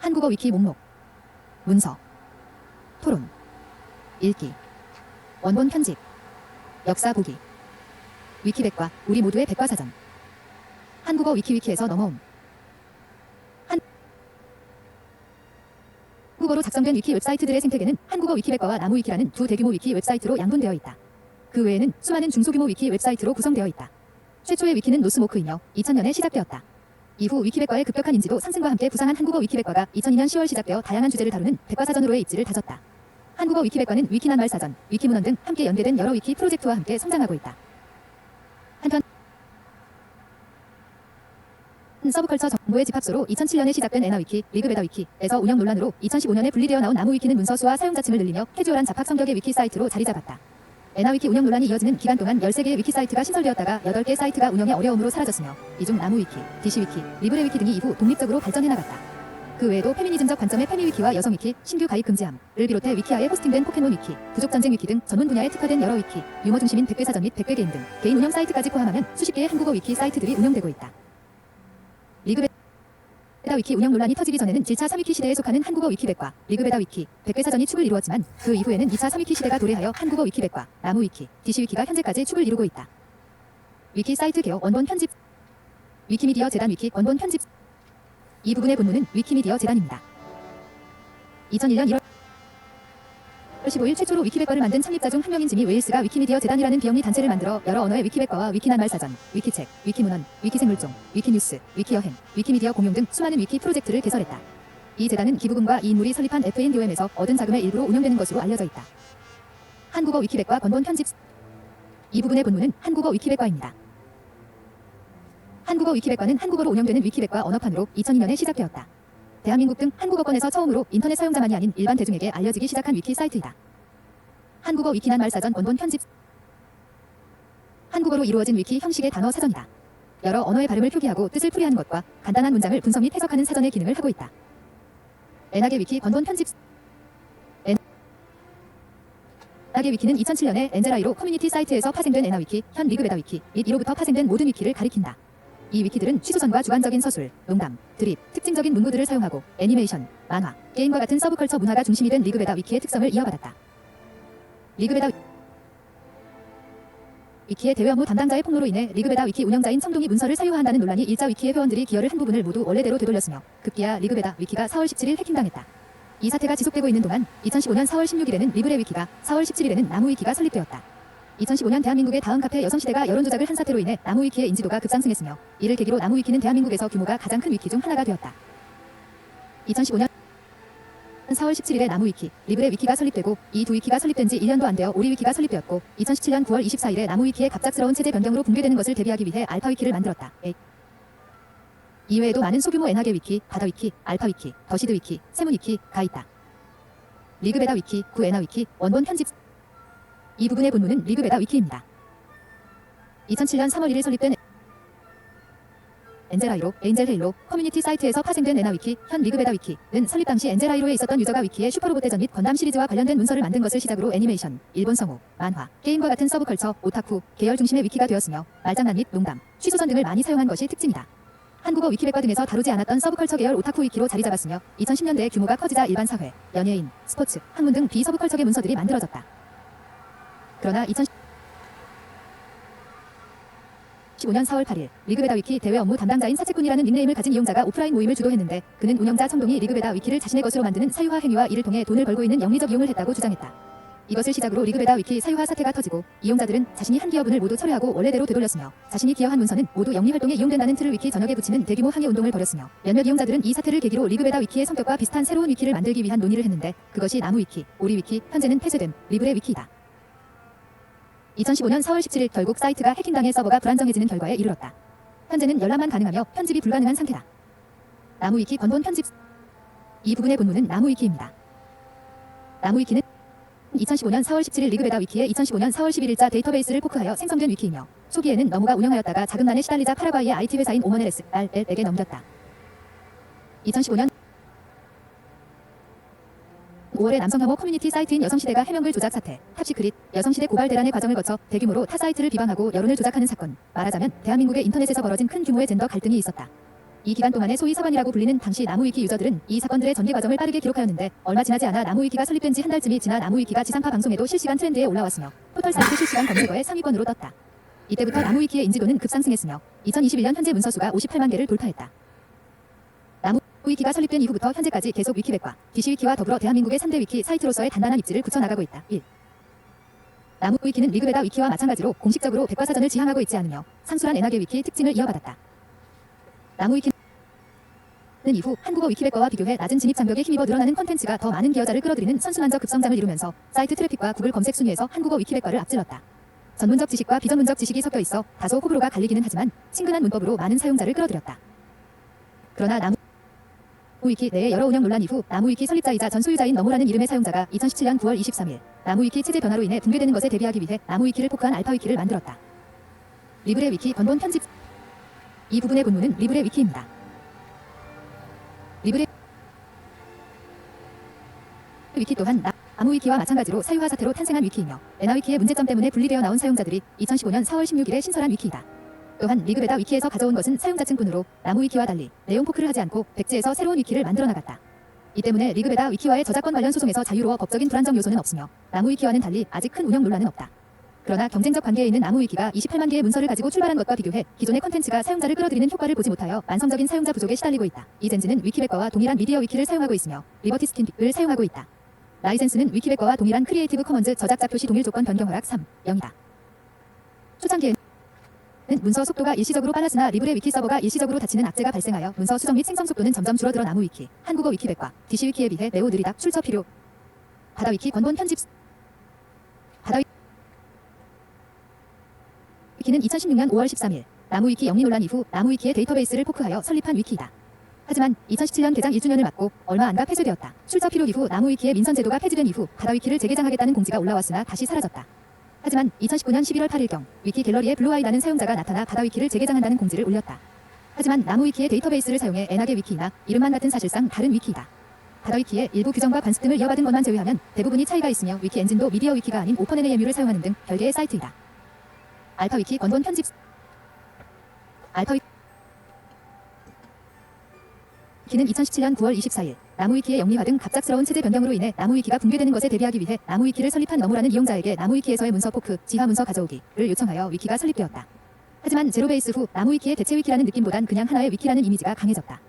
한국어 위키 목록. 문서. 토론. 읽기. 원본 편집. 역사 보기. 위키백과 우리 모두의 백과사전. 한국어 위키에서 넘어옴. 한국어로 작성된 위키 웹사이트들의 생태계는 한국어 위키백과와 나무위키라는 두 대규모 위키 웹사이트로 양분되어 있다. 그 외에는 수많은 중소규모 위키 웹사이트로 구성되어 있다. 최초의 위키는 노스모크이며 2000년에 시작되었다. 이후 위키백과의 급격한 인지도 상승과 함께 부상한 한국어 위키백과가 2002년 10월 시작되어 다양한 주제를 다루는 백과사전으로의 입지를 다졌다. 한국어 위키백과는 위키낱말사전, 위키문헌 등 함께 연계된 여러 위키 프로젝트와 함께 성장하고 있다. 한편 서브컬처 정보의 집합소로 2007년에 시작된 에나위키, 리그베다위키에서 운영 논란으로 2015년에 분리되어 나온 나무위키는 문서수와 사용자층을 늘리며 캐주얼한 잡학 성격의 위키 사이트로 자리 잡았다. 에나위키 운영 논란이 이어지는 기간 동안 13개의 위키 사이트가 신설되었다가 8개 사이트가 운영의 어려움으로 사라졌으며 이 중 나무위키, 디시위키, 리브레위키 등이 이후 독립적으로 발전해나갔다. 그 외에도 페미니즘적 관점의 페미위키와 여성위키, 신규 가입 금지함을 비롯해 위키아에 호스팅된 포켓몬 위키, 부족전쟁 위키 등 전문 분야에 특화된 여러 위키, 유머 중심인 백괴사전 및 백괴게임 등 개인 운영 사이트까지 포함하면 수십 개의 한국어 위키 사이트들이 운영되고 있다. 리그베다 위키 운영 논란이 터지기 전에는 질차 3위키 시대에 속하는 한국어 위키백과, 리그베다 위키, 백괴사전이 축을 이루었지만 그 이후에는 2차 3위키 시대가 도래하여 한국어 위키백과, 나무위키, 디시위키가 현재까지 축을 이루고 있다. 위키 사이트 개요 원본 편집. 위키미디어 재단 위키 원본 편집. 이 부분의 본문은 위키미디어 재단입니다. 2001년 1월 15일 최초로 위키백과를 만든 창립자 중 한 명인 지미 웨일스가 위키미디어 재단이라는 비영리 단체를 만들어 여러 언어의 위키백과와 위키낱말사전, 위키책, 위키문헌, 위키생물종, 위키뉴스, 위키여행, 위키미디어 공용 등 수많은 위키 프로젝트를 개설했다. 이 재단은 기부금과 이 인물이 설립한 FNDOM에서 얻은 자금의 일부로 운영되는 것으로 알려져 있다. 한국어 위키백과 권본 편집. 이 부분의 본문은 한국어 위키백과입니다. 한국어 위키백과는 한국어로 운영되는 위키백과 언어판으로 2002년에 시작되었다. 대한민국 등 한국어권에서 처음으로 인터넷 사용자만이 아닌 일반 대중에게 알려지기 시작한 위키 사이트이다. 한국어 위키낱말사전 원본 편집. 한국어로 이루어진 위키 형식의 단어 사전이다. 여러 언어의 발음을 표기하고 뜻을 풀이하는 것과 간단한 문장을 분석 및 해석하는 사전의 기능을 하고 있다. 에나게 위키 권본 편집. 에나게 위키는 2007년에 엔젤아이로 커뮤니티 사이트에서 파생된 에나위키, 현 리그베다 위키 및 이로부터 파생된 모든 위키를 가리킨다. 이 위키들은 취조선과 주관적인 서술, 농담, 드립, 특징적인 문구들을 사용하고 애니메이션, 만화, 게임과 같은 서브컬처 문화가 중심이 된 리그베다 위키의 특성을 이어받았다. 리그베다 위키의 대외 업무 담당자의 폭로로 인해 리그베다 위키 운영자인 청동이 문서를 사유화한다는 논란이 일자 위키의 회원들이 기여를 한 부분을 모두 원래대로 되돌렸으며 급기야 리그베다 위키가 4월 17일 해킹당했다. 이 사태가 지속되고 있는 동안 2015년 4월 16일에는 리브레 위키가, 4월 17일에는 나무 위키가 설립되었다. 2015년 대한민국의 다음 카페 여성시대가 여론조작을 한 사태로 인해 나무위키의 인지도가 급상승했으며 이를 계기로 나무위키는 대한민국에서 규모가 가장 큰 위키 중 하나가 되었다. 2015년 4월 17일에 나무위키, 리브레 위키가 설립되고 이 두 위키가 설립된 지 1년도 안 되어 오리 위키가 설립되었고 2017년 9월 24일에 나무위키의 갑작스러운 체제 변경으로 붕괴되는 것을 대비하기 위해 알파위키를 만들었다. 이외에도 많은 소규모 에나게 위키, 바다위키, 알파위키, 더시드위키, 세문위키가 있다. 리그베다 위키, 구 에나위키, 원본 편집. 이 부분의 본문은 리그베다 위키입니다. 2007년 3월 1일 설립된 엔젤아이로, 엔젤헤일로 커뮤니티 사이트에서 파생된 에나위키, 현 리그베다 위키는 설립 당시 엔젤아이로에 있었던 유저가 위키의 슈퍼로봇 대전 및 건담 시리즈와 관련된 문서를 만든 것을 시작으로 애니메이션, 일본 성우, 만화, 게임과 같은 서브컬처, 오타쿠, 계열 중심의 위키가 되었으며 말장난 및 농담, 취소선 등을 많이 사용한 것이 특징이다. 한국어 위키백과 등에서 다루지 않았던 서브컬처 계열 오타쿠 위키로 자리 잡았으며 2010년대에 규모가 커지자 일반 사회, 연예인, 스포츠, 학문 등 비서브컬처계 문서들이 만들어졌다. 그러나 2015년 4월 8일 리그베다 위키 대외 업무 담당자인 사채꾼이라는 닉네임을 가진 이용자가 오프라인 모임을 주도했는데 그는 운영자 청동이 리그베다 위키를 자신의 것으로 만드는 사유화 행위와 이를 통해 돈을 벌고 있는 영리적 이용을 했다고 주장했다. 이것을 시작으로 리그베다 위키 사유화 사태가 터지고 이용자들은 자신이 한 기여분을 모두 철회하고 원래대로 되돌렸으며 자신이 기여한 문서는 모두 영리 활동에 이용된다는 틀을 위키 전역에 붙이는 대규모 항의 운동을 벌였으며 몇몇 이용자들은 이 사태를 계기로 리그베다 위키의 성격과 비슷한 새로운 위키를 만들기 위한 논의를 했는데 그것이 나무 위키, 오리 위키, 현재는 폐쇄된 리브레 위키이다. 2015년 4월 17일 결국 사이트가 해킹당해 서버가 불안정해지는 결과에 이르렀다. 현재는 열람만 가능하며 편집이 불가능한 상태다. 나무위키 권본 편집. 이 부분의 본문은 나무위키입니다. 나무위키는 2015년 4월 17일 리그베다 위키의 2015년 4월 11일자 데이터베이스를 포크하여 생성된 위키이며 초기에는 너무가 운영하였다가 자금난에 시달리자 파라과이의 IT 회사인 오머네레스 RL에게 넘겼다. 2015년 5월에 남성 혐오 커뮤니티 사이트인 여성시대가 해명글 조작 사태, 탑시크릿, 여성시대 고발 대란의 과정을 거쳐 대규모로 타 사이트를 비방하고 여론을 조작하는 사건, 말하자면 대한민국의 인터넷에서 벌어진 큰 규모의 젠더 갈등이 있었다. 이 기간 동안에 소위 서반이라고 불리는 당시 나무위키 유저들은 이 사건들의 전개 과정을 빠르게 기록하였는데 얼마 지나지 않아 나무위키가 설립된 지 한 달쯤이 지나 나무위키가 지상파 방송에도 실시간 트렌드에 올라왔으며 포털 사이트 실시간 검색어의 상위권으로 떴다. 이때부터 나무위키의 인지도는 급상승했으며 2021년 현재 문서수가 58만 개를 돌파했다. 나무위키가 설립된 이후부터 현재까지 계속 위키백과 DC위키와 더불어 대한민국의 3대 위키 사이트로서의 단단한 입지를 굳혀나가고 있다. 1. 나무위키는 리그베다 위키와 마찬가지로 공식적으로 백과사전을 지향하고 있지 않으며 상수란 엔하계 위키 특징을 이어받았다. 나무위키는 이후 한국어 위키백과와 비교해 낮은 진입 장벽에 힘입어 늘어나는 콘텐츠가 더 많은 기여자를 끌어들이는 선순환적 급성장을 이루면서 사이트 트래픽과 구글 검색 순위에서 한국어 위키백과를 앞질렀다. 전문적 지식과 비전문적 지식이 섞여 있어 다소 호불호가 갈리기는 하지만 친근한 문법으로 많은 사용자를 끌어들였다. 그러나 나무위키 내의 여러 운영 논란 이후 나무위키 설립자이자 전 소유자인 너무라는 이름의 사용자가 2017년 9월 23일 나무위키 체제 변화로 인해 붕괴되는 것에 대비하기 위해 나무위키를 포크한 알파위키를 만들었다. 리브레 위키 번본 편집. 이 부분의 본문은 리브레 위키입니다. 리브레 위키 또한 나무위키와 마찬가지로 사유화 사태로 탄생한 위키이며 엔하위키의 문제점 때문에 분리되어 나온 사용자들이 2015년 4월 16일에 신설한 위키이다. 또한 리그베다 위키에서 가져온 것은 사용자층뿐으로 나무위키와 달리 내용 포크를 하지 않고 백지에서 새로운 위키를 만들어 나갔다. 이 때문에 리그베다 위키와의 저작권 관련 소송에서 자유로워 법적인 불안정 요소는 없으며 나무위키와는 달리 아직 큰 운영 논란은 없다. 그러나 경쟁적 관계에 있는 나무위키가 28만 개의 문서를 가지고 출발한 것과 비교해 기존의 콘텐츠가 사용자를 끌어들이는 효과를 보지 못하여 만성적인 사용자 부족에 시달리고 있다. 이젠지는 위키백과와 동일한 미디어 위키를 사용하고 있으며 리버티 스킨픽을 사용하고 있다. 라이센스는 위키백과와 동일한 크리에이티브 커먼즈 저작자 표시 동일 조건 변경 허락 3.0이다. 초창기에는 문서 속도가 일시적으로 빨랐으나 리브레 위키 서버가 일시적으로 닫히는 악재가 발생하여 문서 수정 및 생성 속도는 점점 줄어들어 나무위키, 한국어 위키백과 DC위키에 비해 매우 느리다. 출처 필요. 바다위키 번본 편집. 위키는 2016년 5월 13일 나무위키 영리 논란 이후 나무위키의 데이터베이스를 포크하여 설립한 위키이다. 하지만 2017년 개장 1주년을 맞고 얼마 안가 폐쇄되었다. 출처 필요 이후 나무위키의 민선 제도가 폐지된 이후 바다위키를 재개장하겠다는 공지가 올라왔으나 다시 사라졌다. 하지만 2019년 11월 8일경 위키 갤러리에 블루아이라는 사용자가 나타나 바다위키를 재개장한다는 공지를 올렸다. 하지만 나무위키의 데이터베이스를 사용해 엔하계 위키나 이름만 같은 사실상 다른 위키이다. 바다위키의 일부 규정과 관습 등을 이어받은 것만 제외하면 대부분이 차이가 있으며 위키 엔진도 미디어 위키가 아닌 오픈NAMU를 사용하는 등 별개의 사이트이다. 알파위키 번본 편집. 알파위키는 2017년 9월 24일 나무위키의 영리화 등 갑작스러운 체제 변경으로 인해 나무위키가 붕괴되는 것에 대비하기 위해 나무위키를 설립한 너무라는 이용자에게 나무위키에서의 문서 포크, 지하 문서 가져오기를 요청하여 위키가 설립되었다. 하지만 제로베이스 후 나무위키의 대체 위키라는 느낌보단 그냥 하나의 위키라는 이미지가 강해졌다.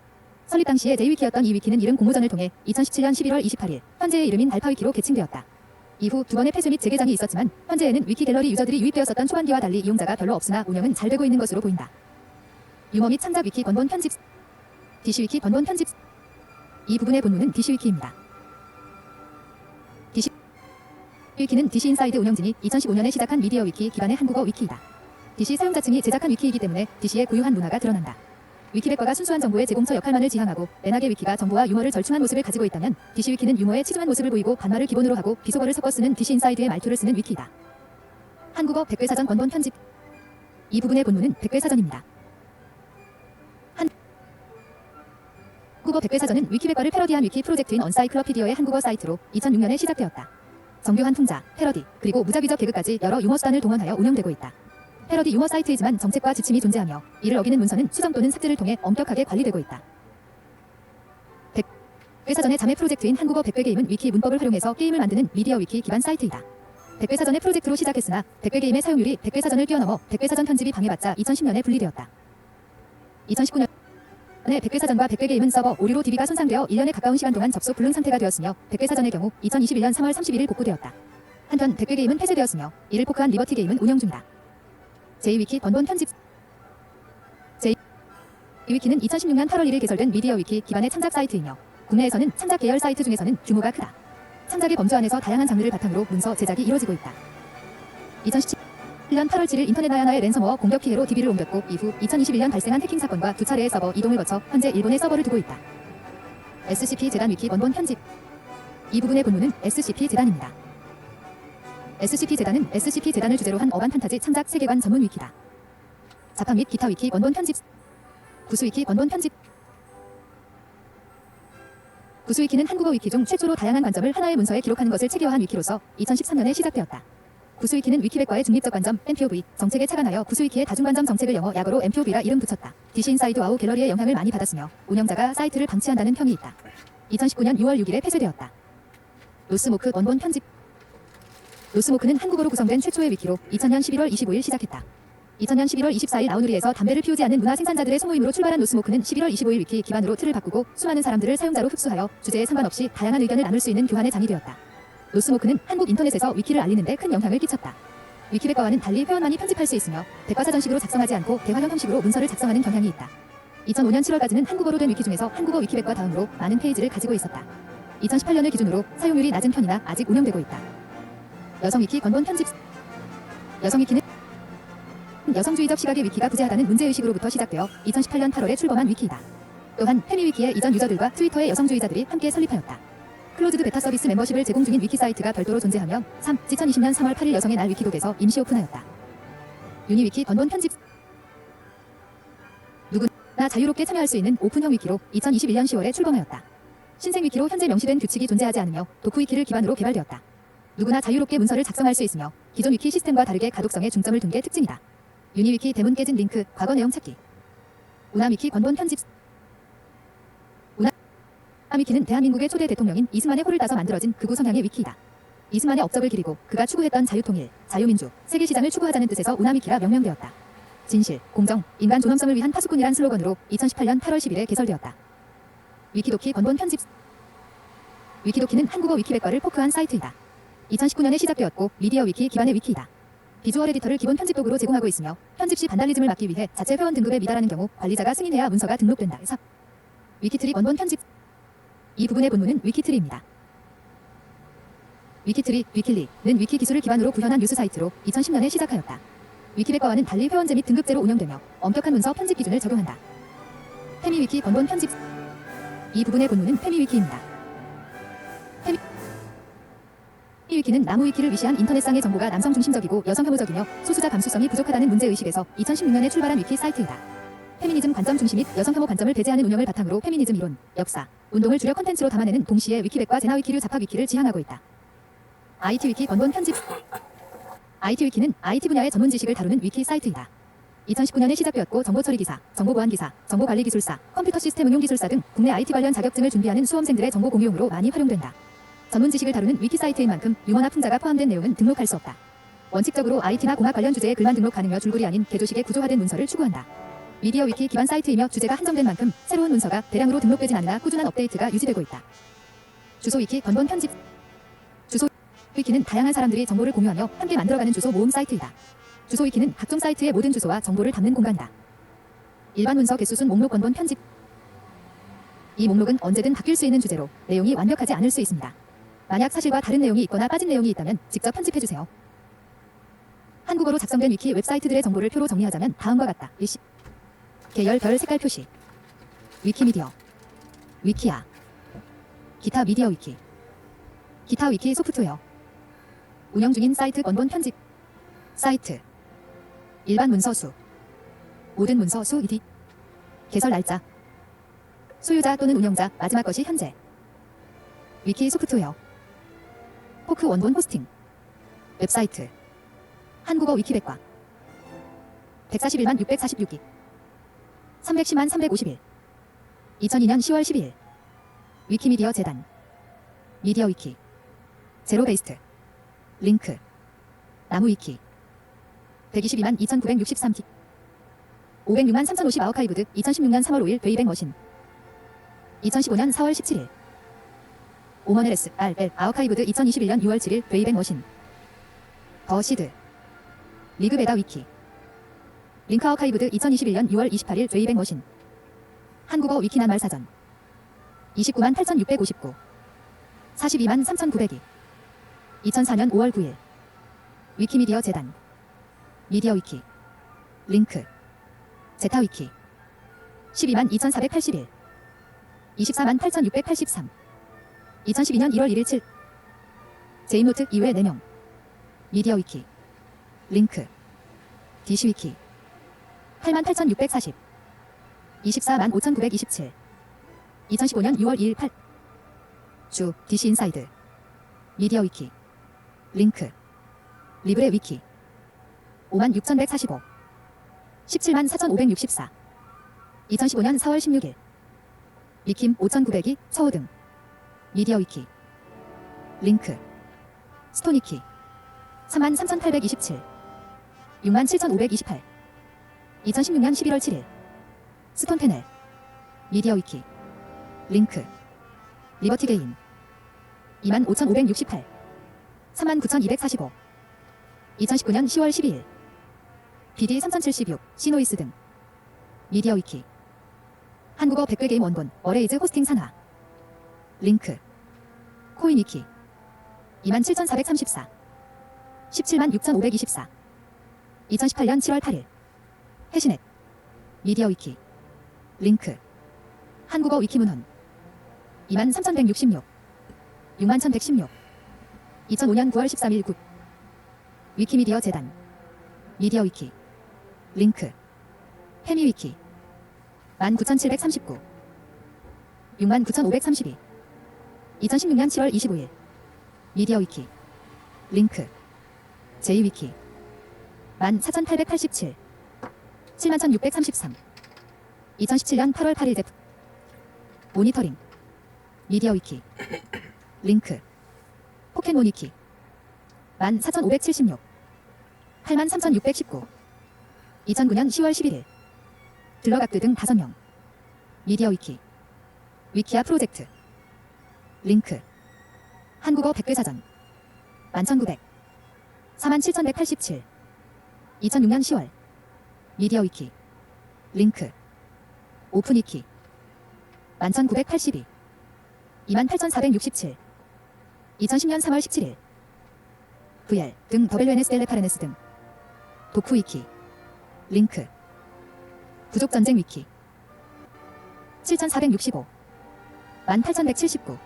설립 당시에 제2위키였던 이 위키는 이름 공모전을 통해 2017년 11월 28일 현재의 이름인 알파위키로 개칭되었다. 이후 두 번의 폐쇄 및 재개장이 있었지만 현재에는 위키 갤러리 유저들이 유입되었었던 초반기와 달리 이용자가 별로 없으나 운영은 잘 되고 있는 것으로 보인다. 유머 및 창작 위키 번본 편집. DC위키 번본 편집. 이 부분의 본문은 DC위키입니다. DC위키는 DC인사이드 운영진이 2015년에 시작한 미디어 위키 기반의 한국어 위키이다. DC 사용자층이 제작한 위키이기 때문에 DC의 고유한 문화가 드러난다. 위키백과가 순수한 정보의 제공처 역할만을 지향하고 엔하계 위키가 정보와 유머를 절충한 모습을 가지고 있다면 DC위키는 유머의 치중한 모습을 보이고 반말을 기본으로 하고 비속어를 섞어 쓰는 DC인사이드의 말투를 쓰는 위키이다. 한국어 백괴사전 번본 편집. 이 부분의 본문은 백괴사전입니다. 한국어 백괴사전은 위키백과를 패러디한 위키 프로젝트인 언사이클로피디어의 한국어 사이트로 2006년에 시작되었다. 정교한 풍자, 패러디, 그리고 무작위적 개그까지 여러 유머 수단을 동원하여 운영되고 있다. 패러디 유머 사이트이지만 정책과 지침이 존재하며 이를 어기는 문서는 수정 또는 삭제를 통해 엄격하게 관리되고 있다. 백괴사전의 자매 프로젝트인 한국어 백괴게임은 위키 문법을 활용해서 게임을 만드는 미디어 위키 기반 사이트이다. 백괴사전의 프로젝트로 시작했으나 백괴게임의 사용률이 백괴사전을 뛰어넘어 백괴사전 편집이 방해받자 2010년에 분리되었다. 2019년에 백괴사전과 백괴게임은 서버 오류로 DB가 손상되어 1년에 가까운 시간 동안 접속 불능 상태가 되었으며 백괴사전의 경우 2021년 3월 31일 복구되었다. 한편 백괴게임은 폐쇄되었으며 이를 포크한 리버티 게임은 운영 중이다. 제2위키 번본 편집. 제2위키는 2016년 8월 1일 개설된 미디어 위키 기반의 창작 사이트이며 국내에서는 창작 계열 사이트 중에서는 규모가 크다. 창작의 범주 안에서 다양한 장르를 바탕으로 문서 제작이 이루어지고 있다. 2017년 8월 7일 인터넷 하나의 랜섬워어 공격 피해로 DB를 옮겼고 이후 2021년 발생한 해킹 사건과 두 차례의 서버 이동을 거쳐 현재 일본에 서버를 두고 있다. SCP 재단 위키 번본 편집. 이 부분의 본문은 SCP 재단입니다. SCP 재단은 SCP 재단을 주제로 한 어반 판타지 창작 세계관 전문 위키다. 자판 및 기타 위키 번본 편집. 구수위키 번본 편집. 구수위키는 한국어 위키 중 최초로 다양한 관점을 하나의 문서에 기록하는 것을 체계화한 위키로서 2013년에 시작되었다. 구스위키는 위키백과의 중립적 관점 MPOV 정책에 착안하여 구스위키의 다중관점 정책을 영어 약어로 MPOV라 이름 붙였다. DC 인사이드 와우 갤러리의 영향을 많이 받았으며 운영자가 사이트를 방치한다는 평이 있다. 2019년 6월 6일에 폐쇄되었다. 로스모크 원본 편집. 로스모크는 한국어로 구성된 최초의 위키로 2000년 11월 25일 시작했다. 2000년 11월 24일 나우누리에서 담배를 피우지 않는 문화 생산자들의 소모임으로 출발한 로스모크는 11월 25일 위키 기반으로 틀을 바꾸고 수많은 사람들을 사용자로 흡수하여 주제에 상관없이 다양한 의견을 나눌 수 있는 교환의 장이 되었다. 로스모크는 한국 인터넷에서 위키를 알리는 데 큰 영향을 끼쳤다. 위키백과와는 달리 회원만이 편집할 수 있으며 백과사전식으로 작성하지 않고 대화형 형식으로 문서를 작성하는 경향이 있다. 2005년 7월까지는 한국어로 된 위키 중에서 한국어 위키백과 다음으로 많은 페이지를 가지고 있었다. 2018년을 기준으로 사용률이 낮은 편이나 아직 운영되고 있다. 여성 위키 건본 편집. 여성 위키는 여성주의적 시각의 위키가 부재하다는 문제의식으로부터 시작되어 2018년 8월에 출범한 위키이다. 또한 페미위키의 이전 유저들과 트위터의 여성주의자들이 함께 설립하였다. 클로즈드 베타 서비스 멤버십을 제공 중인 위키 사이트가 별도로 존재하며 2020년 3월 8일 여성의 날 위키독에서 임시 오픈하였다. 유니위키 건본 편집. 누구나 자유롭게 참여할 수 있는 오픈형 위키로 2021년 10월에 출범하였다. 신생 위키로 현재 명시된 규칙이 존재하지 않으며 도쿠 위키를 기반으로 개발되었다. 누구나 자유롭게 문서를 작성할 수 있으며 기존 위키 시스템과 다르게 가독성에 중점을 둔 게 특징이다. 유니위키 대문 깨진 링크, 과거 내용 찾기. 우나위키 건본 편집. 우나위키는 대한민국의 초대 대통령인 이승만의 호를 따서 만들어진 극우 성향의 위키이다. 이승만의 업적을 기리고 그가 추구했던 자유통일, 자유민주, 세계시장을 추구하자는 뜻에서 우나위키라 명명되었다. 진실, 공정, 인간 존엄성을 위한 파수꾼이란 슬로건으로 2018년 8월 10일에 개설되었다. 위키도키 건본 편집. 위키도키는 한국어 위키백과를 포크한 사이트이다. 2019년에 시작되었고 미디어 위키 기반의 위키이다. 비주얼 에디터를 기본 편집 도구로 제공하고 있으며 편집 시 반달리즘을 막기 위해 자체 회원 등급에 미달하는 경우 관리자가 승인해야 문서가 등록된다. 해서 위키트리 원본 편집. 이 부분의 본문은 위키트리입니다. 위키트리, 위킬리는 위키 기술을 기반으로 구현한 뉴스 사이트로 2010년에 시작하였다. 위키백과와는 달리 회원제 및 등급제로 운영되며 엄격한 문서 편집 기준을 적용한다. 페미위키 원본 편집. 이 부분의 본문은 페미위키입니다. 페미위키는 나무위키를 위시한 인터넷상의 정보가 남성 중심적이고 여성 혐오적이며 소수자 감수성이 부족하다는 문제의식에서 2016년에 출발한 위키 사이트이다. 페미니즘 관점 중심 및 여성 혐오 관점을 배제하는 운영을 바탕으로 페미니즘 이론, 역사, 운동을 주력 컨텐츠로 담아내는 동시에 위키백과 제나위키류 자파위키를 지향하고 있다. IT위키 원본 편집. IT위키는 IT 분야의 전문 지식을 다루는 위키 사이트이다. 2019년에 시작되었고 정보처리 기사, 정보보안 기사, 정보관리 기술사, 컴퓨터 시스템 응용 기술사 등 국내 IT 관련 자격증을 준비하는 수험생들의 정보 공유용으로 많이 활용된다. 전문 지식을 다루는 위키 사이트인 만큼 유머나 풍자가 포함된 내용은 등록할 수 없다. 원칙적으로 IT나 공학 관련 주제의 글만 등록 가능며 줄글이 아닌 개조식의 구조화된 문서를 추구한다. 미디어 위키 기반 사이트이며 주제가 한정된 만큼 새로운 문서가 대량으로 등록되진 않으나 꾸준한 업데이트가 유지되고 있다. 주소 위키 건본 편집. 주소 위키는 다양한 사람들이 정보를 공유하며 함께 만들어가는 주소 모음 사이트이다. 주소 위키는 각종 사이트의 모든 주소와 정보를 담는 공간이다. 일반 문서 개수순 목록 원본 편집. 이 목록은 언제든 바뀔 수 있는 주제로 내용이 완벽하지 않을 수 있습니다. 만약 사실과 다른 내용이 있거나 빠진 내용이 있다면 직접 편집해주세요. 한국어로 작성된 위키 웹사이트들의 정보를 표로 정리하자면 다음과 같다. 일시 계열 별 색깔 표시. 위키미디어. 위키아. 기타 미디어 위키. 기타 위키 소프트웨어. 운영 중인 사이트 원본 편집. 사이트. 일반 문서 수. 모든 문서 수 ED. 개설 날짜. 소유자 또는 운영자 마지막 것이 현재. 위키 소프트웨어. 포크 원본 호스팅. 웹사이트. 한국어 위키백과. 141만 646기. 310만 351. 2002년 10월 12일. 위키미디어 재단. 미디어 위키. 제로베이스트. 링크. 나무위키. 122만 2963기. 506만 3050 아우카이브드 2016년 3월 5일 웨이백 머신. 2015년 4월 17일. 오먼 LS RL 아우카이브드 2021년 6월 7일 웨이백 머신. 더시드. 리그베다 위키. 링크 아우카이브드 2021년 6월 28일 웨이백 머신. 한국어 위키낱말 사전. 29만 8659. 42만 3902. 2004년 5월 9일. 위키미디어 재단. 미디어 위키. 링크. 제타 위키. 12만 2481. 24만 8683. 2012년 1월 1일 7. 제임노트 이외 4명. 미디어 위키. 링크. DC 위키. 8만 8640. 24만 5927. 2015년 6월 2일 8. 주 DC 인사이드. 미디어 위키. 링크. 리브레 위키 56,145 174,564 2015년 4월 16일 위킴 5,902 서호등 미디어 위키 링크 스토니키 33,827 67,528 2016년 11월 7일 스톤 패널 미디어 위키 링크 리버티 게임 25,568 39,245 2019년 10월 12일 BD 3076 시노이스 등 미디어 위키 한국어 100개 게임 원본 어레이즈 호스팅 산하 링크 코인 위키 27,434 176,524 2018년 7월 8일 해시넷 미디어 위키 링크 한국어 위키 문헌 23,166 61,116 2005년 9월 13일 굿 위키미디어 재단 미디어 위키 링크 페미 위키 19,739 69,532 2016년 7월 25일 미디어 위키 링크 제이 위키 14,887 71,633 2017년 8월 8일 제품 모니터링 미디어 위키 링크 포켓몬 위키 14,576 83,619 2009년 10월 11일 들러각드 등 5명 미디어 위키 위키아 프로젝트 링크 한국어 100개 사전 11,900 47,187 2006년 10월 미디어 위키 링크 오픈 위키 11,982 28,467 2010년 3월 17일 VR 등 WNS 델레파레네스 등 도쿠 위키 링크 부족전쟁 위키 7,465 18,179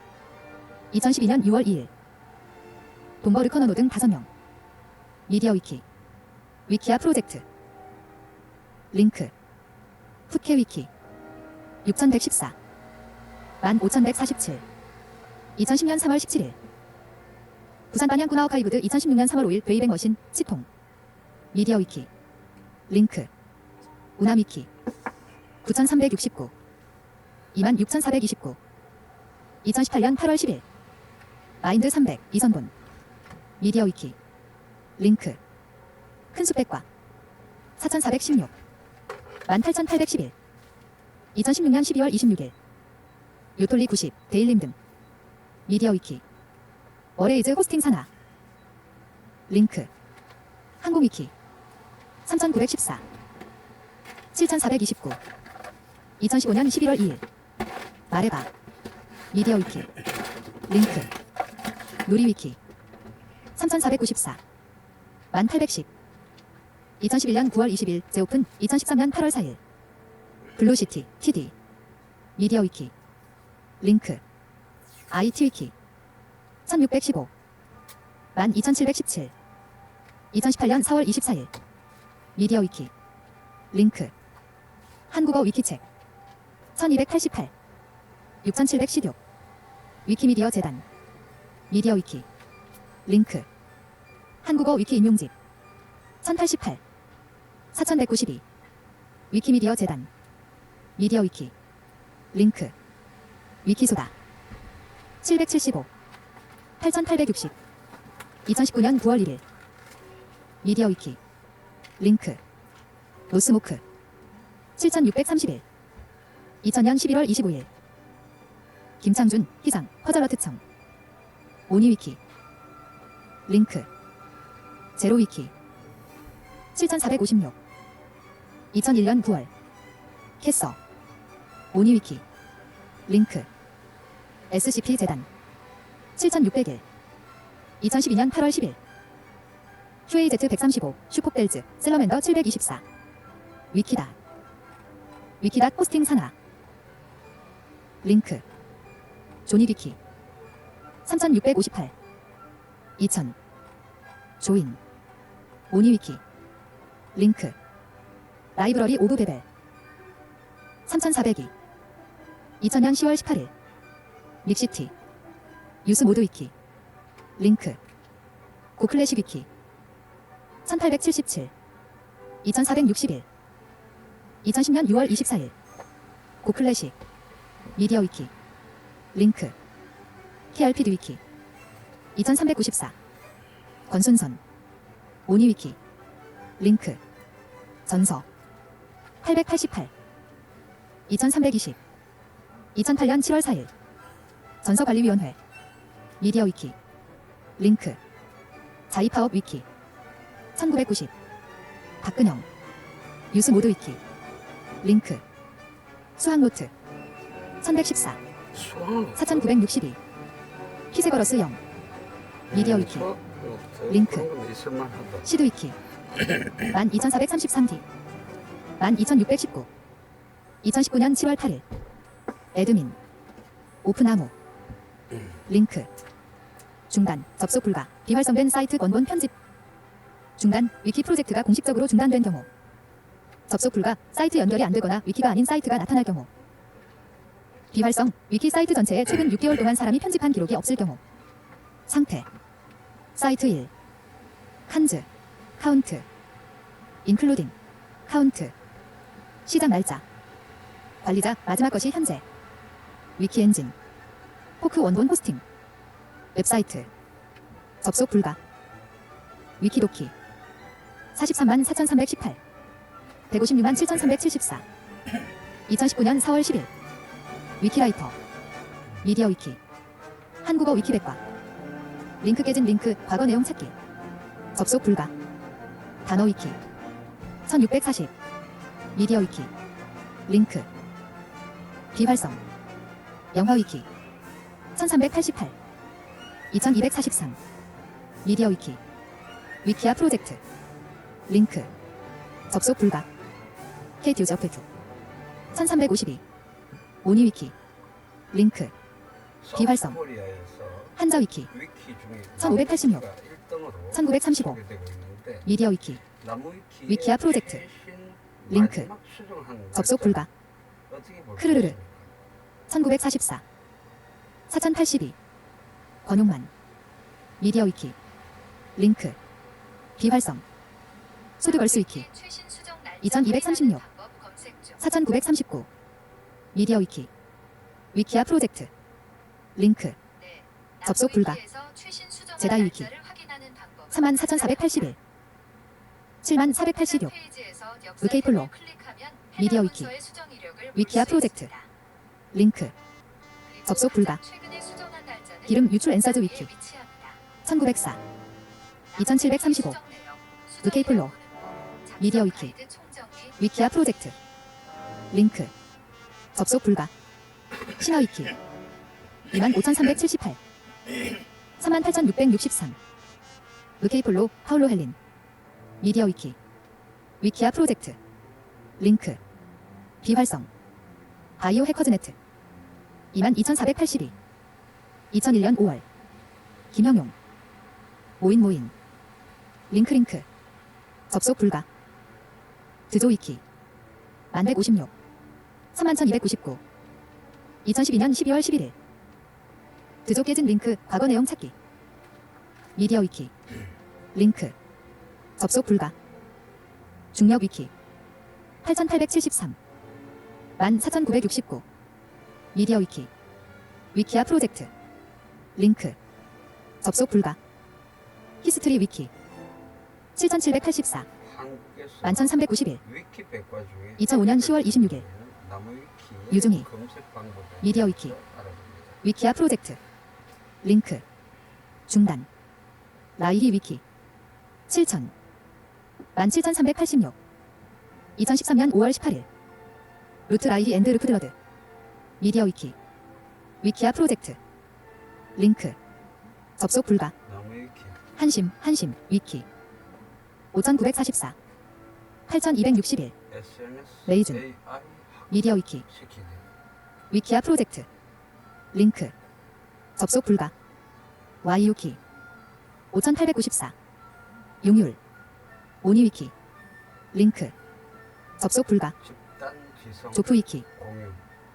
2012년 6월 2일 돈버르 커너노 등 5명 미디어 위키 위키아 프로젝트 링크 푸케 위키 6,114 15,147 2010년 3월 17일 부산 반향군 아카이브드 2016년 3월 5일 베이백 머신 치통 미디어 위키 링크 우남 위키 9,369 26,429 2018년 8월 10일 마인드 300 이선본 미디어 위키 링크 큰숲백과 4,416 18,811 2016년 12월 26일 요톨리 90 데일림 등 미디어 위키 어레이즈 호스팅 산하 링크 항공 위키 3,914 7,429 2015년 11월 2일 말해봐 미디어 위키 링크 누리 위키 3,494 1810 2011년 9월 20일 재오픈 2013년 8월 4일 블루시티 TD 미디어 위키 링크 IT 위키 1615 12,717 2018년 4월 24일 미디어 위키 링크 한국어 위키책 1288 6716 위키미디어 재단 미디어 위키 링크 한국어 위키 인용집 1088 4192 위키미디어 재단 미디어 위키 링크 위키소다 775 8860 2019년 9월 1일 미디어 위키 링크 노스모크 7631 2000년 11월 25일 김창준 희상 허잘러트청 오니위키 링크 제로위키 7456 2001년 9월 캐서 오니위키 링크 SCP 재단 7601 2012년 8월 10일 QAZ 135 슈퍼벨즈 셀러맨더 724 위키다 위키닷 호스팅 산하 링크 조니위키 3658 2000 조인 오니위키 링크 라이브러리 오브 베벨 3402 2000년 10월 18일 믹시티 유스모드 위키 링크 고클래식 위키 1877 2461 2010년 6월 24일 고클래식 미디어 위키 링크 KRPD 위키 2394 권순선 오니 위키 링크 전서 888 2320 2008년 7월 4일 전서관리위원회 미디어 위키 링크 자이파업 위키 1990 박근영 유스모드 위키 링크 수학노트 1114 4962 피세거러스 0 미디어 위키 링크 시드 위키 12433D 12619 2019년 7월 8일 애드민 오픈암호 링크 중단 접속 불가 비활성된 사이트 원본 편집 중단 위키 프로젝트가 공식적으로 중단된 경우 접속 불가 사이트 연결이 안되거나 위키가 아닌 사이트가 나타날 경우 비활성 위키 사이트 전체에 최근 6개월 동안 사람이 편집한 기록이 없을 경우 상태 사이트 1 칸즈 카운트 인클루딩 카운트 시작 날짜 관리자 마지막 것이 현재 위키 엔진 포크 원본 호스팅 웹사이트 접속 불가 위키도키 43만 4318 156만 7374 2019년 4월 10일 위키라이터 미디어 위키 한국어 위키백과 링크 깨진 링크 과거 내용 찾기 접속 불가 단어 위키 1640 미디어 위키 링크 비활성 영화 위키 1388 2243 미디어 위키 위키아 프로젝트 링크 접속 불가 K듀저 페프 1352 오니 위키 링크 비활성 한자 위키 1586 1935 미디어 위키 위키아 프로젝트 링크 접속 불가 크르르르 1944 4082 권용만 미디어 위키 링크 비활성 소드걸스 위키 2236 4939 미디어 위키 위키아 프로젝트 링크 접속 불가 제다이 위키 34,481 7486 VK폴로 미디어 위키 위키아 프로젝트 링크 접속 불가 기름 유출 엔서즈 위키 1904 2735 VK폴로 미디어 위키 위키아 프로젝트 링크 접속 불가 신화 위키 25,378 38,663 VK폴로 파울로 헬린 미디어 위키 위키아 프로젝트 링크 비활성 바이오 해커즈네트 22,482 2001년 5월 김형용 모인 링크 접속 불가 드조 위키 1156 31,299 2012년 12월 11일 드조 깨진 링크 과거 내용 찾기 미디어 위키 링크 접속 불가 중력 위키 8873 14,969 미디어 위키 위키아 프로젝트 링크 접속 불가 히스트리 위키 7784 11,391 2005년 10월 26일 유중희 미디어 위키 위키아 프로젝트 링크 중단 라이히 위키 7000 17,386 2013년 5월 18일 루트 라이히 앤드 르프드러드 미디어 위키 위키아 프로젝트 링크 접속 불가 한심 위키 5944 8261 레이준 미디어 위키 위키아 프로젝트 링크 접속 불가 와이유키 5894 용율 오니 위키 링크 접속 불가 조프 위키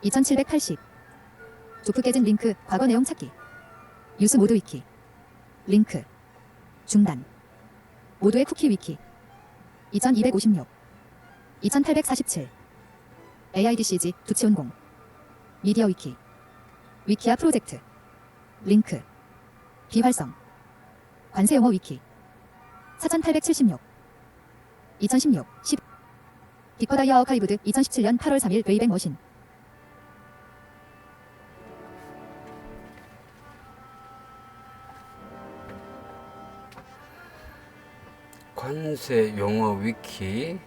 2780 조프 깨진 링크 과거 내용 찾기 유스 모드 위키 링크 중단 모두의 쿠키 위키 2256 2847 AIDCG 두치온공 미디어 위키 위키아 프로젝트 링크 비활성 관세영어 위키 4876 2016 10 빅커다이아 아카이브드 2017년 8월 3일 웨이백 머신 관세 용어 위키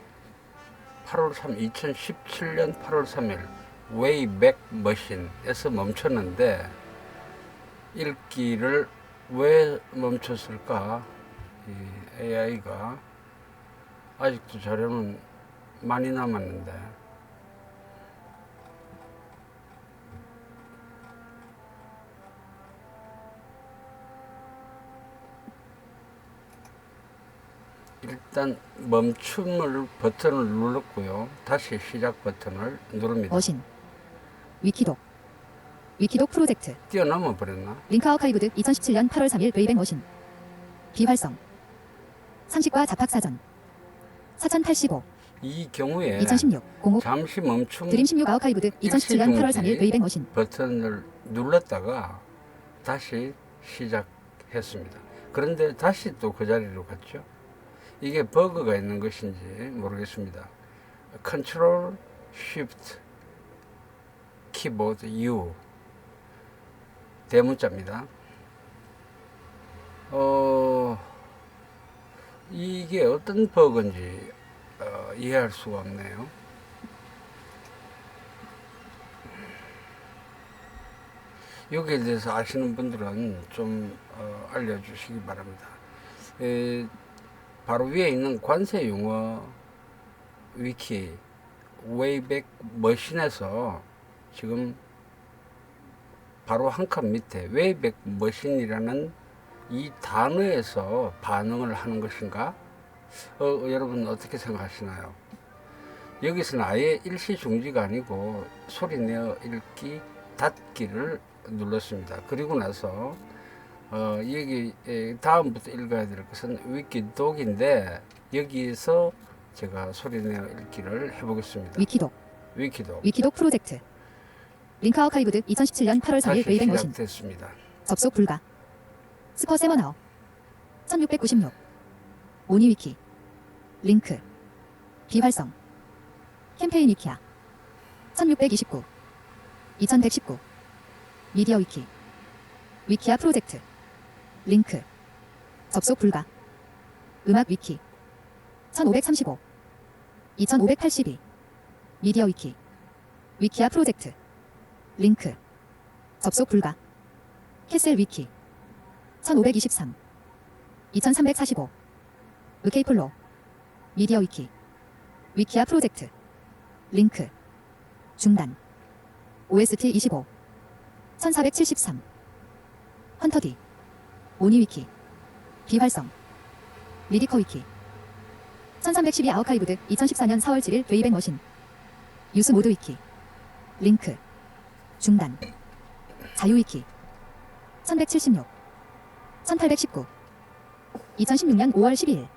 2017년 8월 3일 웨이백 머신에서 멈췄는데 읽기를 왜 멈췄을까? 이 AI가 아직도 자료는 많이 남았는데 일단 멈춤을 버튼을 눌렀고요. 다시 시작 버튼을 누릅니다. 머신 위키독 위키독 프로젝트 뛰어넘어 버렸나? 링크 아카이브드 2017년 8월 3일 웨이백 머신 비활성 상식과 잡학사전 4085 이 경우에 2016 05 잠시 멈춤 드림 16 아카이브드 2017년 8월 3일 웨이백 머신 버튼을 눌렀다가 다시 시작했습니다. 그런데 다시 또 그 자리로 갔죠. 이게 버그가 있는 것인지 모르겠습니다. Ctrl Shift 키보드 U 대문자입니다. 이게 어떤 버그인지 이해할 수가 없네요. 여기에 대해서 아시는 분들은 좀 알려주시기 바랍니다. 바로 위에 있는 관세 용어 위키 웨이백 머신에서 지금 바로 한 칸 밑에 웨이백 머신이라는 이 단어에서 반응을 하는 것인가? 여러분 어떻게 생각하시나요? 여기서는 아예 일시 중지가 아니고 소리 내어 읽기 닫기를 눌렀습니다. 그리고 나서 여기 다음부터 읽어야 될 것은 위키독인데 여기서 제가 소리내어 읽기를 해보겠습니다. 위키독 프로젝트 링크 아카이브드 2017년 8월 4일 웨이백 머신 시작됐습니다. 접속 불가 스퍼 세머나우 1696 오니 위키 링크 비활성 캠페인 위키야 1629 2119 미디어 위키 위키아 프로젝트 링크 접속 불가 음악 위키 1535 2582 미디어 위키 위키아 프로젝트 링크 접속 불가 캐슬 위키 1523 2345 으케이폴로 미디어 위키 위키아 프로젝트 링크 중단 OST 25 1473 헌터디 오니 위키 비활성 리디커 위키 1312 아카이브드 2014년 4월 7일 웨이백 머신 유스 모드 위키 링크 중단 자유 위키 1176 1819 2016년 5월 12일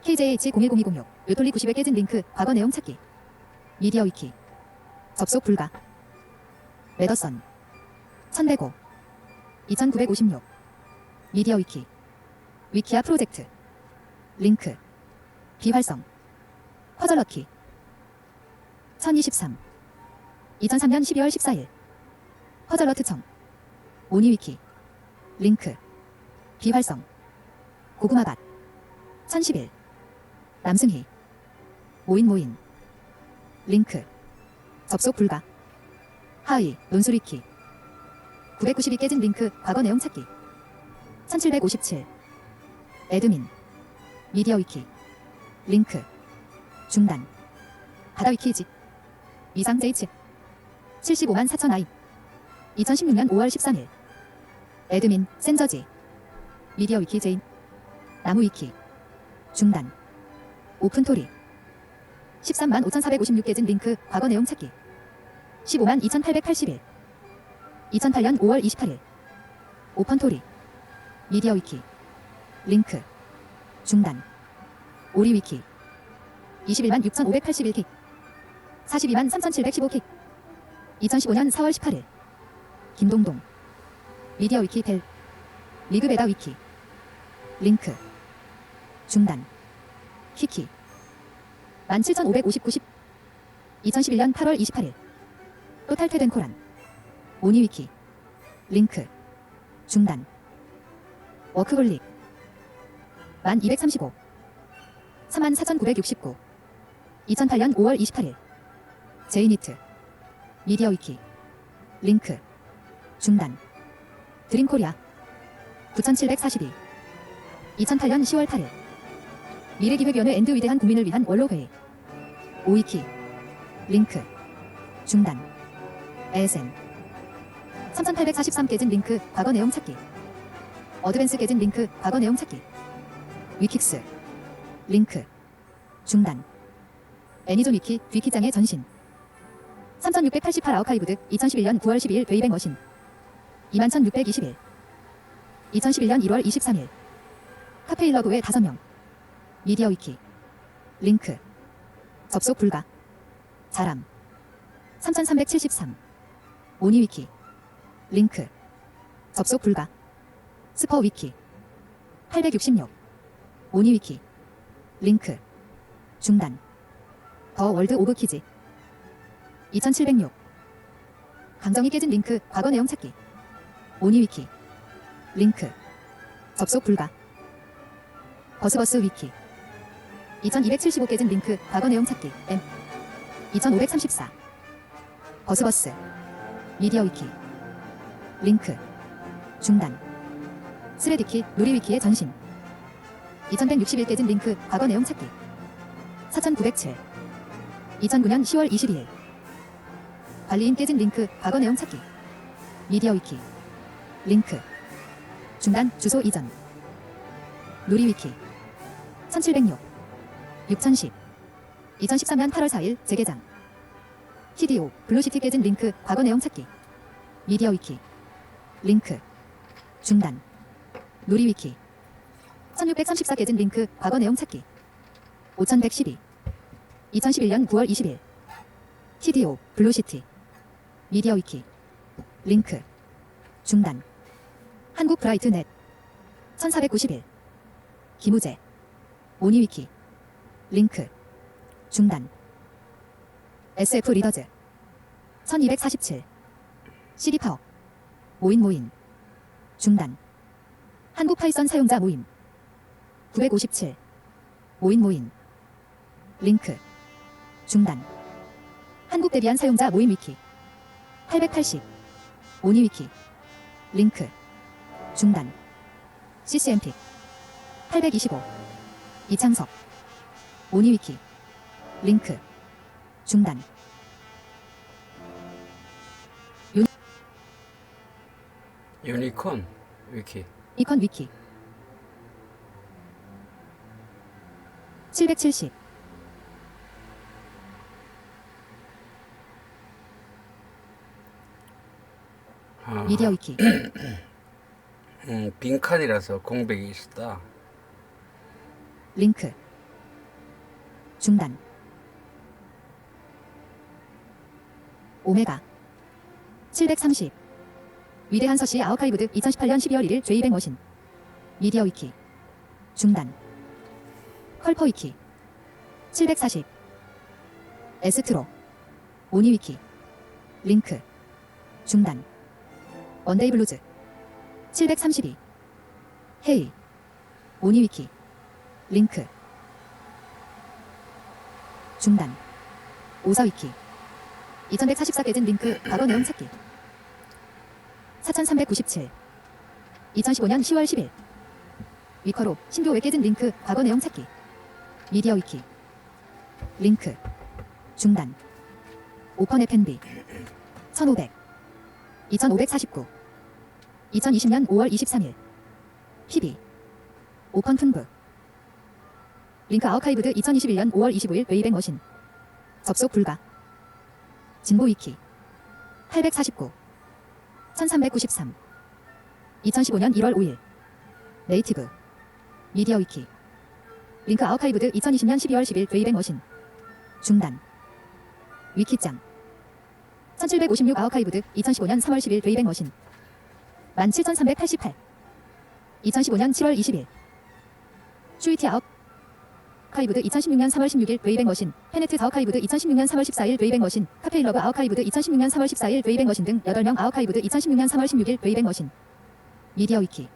KJH010206 요톨리 90에 깨진 링크 과거 내용 찾기 미디어 위키 접속 불가 레더선 1105 2956 미디어 위키 위키아 프로젝트 링크 비활성 퍼즐러키 1023 2003년 12월 14일 퍼즐러트청 오니 위키 링크 비활성 고구마밭 1011 남승희 모인 링크 접속 불가 하의 논술 위키 992 깨진 링크 과거 내용 찾기 1757 에드민 미디어 위키 링크 중단 바다 위키지 이상 제이츠 75만 4천 아이 2016년 5월 13일 에드민 센저지 미디어 위키 제인 나무 위키 중단 오픈토리 13만 5,456 깨진 링크 과거 내용 찾기 15만 2,881 2008년 5월 28일 오펀토리 미디어 위키 링크 중단. 오리 위키. 21만 6,581킥. 42만 3,715킥. 2015년 4월 18일. 김동동. 미디어 위키 벨. 리그 베다 위키. 링크. 중단. 키키. 17,559. 2011년 8월 28일. 또 탈퇴된 코란. 오니 위키. 링크. 중단. 워크홀릭. 1235. 34,969. 2008년 5월 28일. 제이니트. 미디어 위키. 링크. 중단. 드림코리아. 9,742. 2008년 10월 8일. 미래기획위원회 앤드 위대한 국민을 위한 원로회의. 오이키. 링크. 중단. ASN. 3843 깨진 링크 과거 내용 찾기. 어드밴스 깨진 링크 과거 내용 찾기. 위킥스. 링크. 중단. 애니존 위키 위키장의 전신. 3688 아우카이브드 2011년 9월 12일 웨이백 머신. 21,621. 2011년 1월 23일. 카페일러그의 5명. 미디어 위키. 링크. 접속 불가. 자람. 3373. 오니 위키. 링크. 접속 불가. 스퍼 위키. 866. 오니 위키. 링크. 중단. 더 월드 오브 키즈. 2706. 강정이 깨진 링크 과거 내용 찾기. 오니 위키. 링크. 접속 불가. 버스버스 위키. 2275 깨진 링크 과거 내용 찾기. M. 2534. 버스버스. 미디어 위키. 링크. 중단. 스레디키 누리 위키의 전신. 2161 깨진 링크 과거 내용 찾기. 4907. 2009년 10월 22일. 관리인 깨진 링크 과거 내용 찾기. 미디어 위키. 링크. 중단 주소 이전. 누리 위키. 1706. 6010. 2013년 8월 4일 재개장. TDO 블루시티 깨진 링크 과거 내용 찾기. 미디어 위키. 링크. 중단. 누리 위키. 1634 깨진 링크 과거 내용 찾기. 5112. 2011년 9월 20일. TDO 블루시티. 미디어 위키. 링크. 중단. 한국 브라이트 넷. 1491. 김우재. 오니 위키. 링크. 중단. SF 리더즈. 1247. CD 파워. 모인. 중단. 한국 파이썬 사용자 모임. 957. 모인. 링크. 중단. 한국 데비안 사용자 모임 위키. 880. 오니 위키. 링크. 중단. CCMP. 825. 이창석. 오니 위키. 링크. 중단. 유니콘 위키. 이컨 위키. 770. 미디어 위키. 빈칸이라서 공백이 있었다. 링크. 중단. 오메가. 730. 위대한 서시 아우카이브드 2018년 12월 1일 J200 머신. 미디어 위키. 중단. 컬퍼 위키. 740. 에스트로. 오니 위키. 링크. 중단. 원데이 블루즈. 732. 헤이. 오니 위키. 링크. 중단. 오서 위키. 2144 깨진 링크 과거 내용 찾기. 4397. 2015년 10월 10일. 위커로 신규 외 깨진 링크 과거 내용 찾기. 미디어 위키. 링크. 중단. 오펀 F&B. 1500. 2549. 2020년 5월 23일. PB. 오펀 풍부. 링크 아우카이브드 2021년 5월 25일 웨이백 머신. 접속 불가. 진보 위키. 849. 1393. 2015년 1월 5일. 네이티브. 미디어 위키. 링크 아우카이브드 2020년 12월 10일 웨이백 머신 중단 위키짱 1756 아우카이브드 2015년 3월 10일 웨이백 머신 17388 2015년 7월 20일 슈이티 아우카이브드 2016년 3월 16일 웨이백 머신 페네트 아우카이브드 2016년 3월 14일 웨이백 머신 카페일러브 아우카이브드 2016년 3월 14일 웨이백 머신 등 8명 아우카이브드 2016년 3월 16일 웨이백 머신 미디어 위키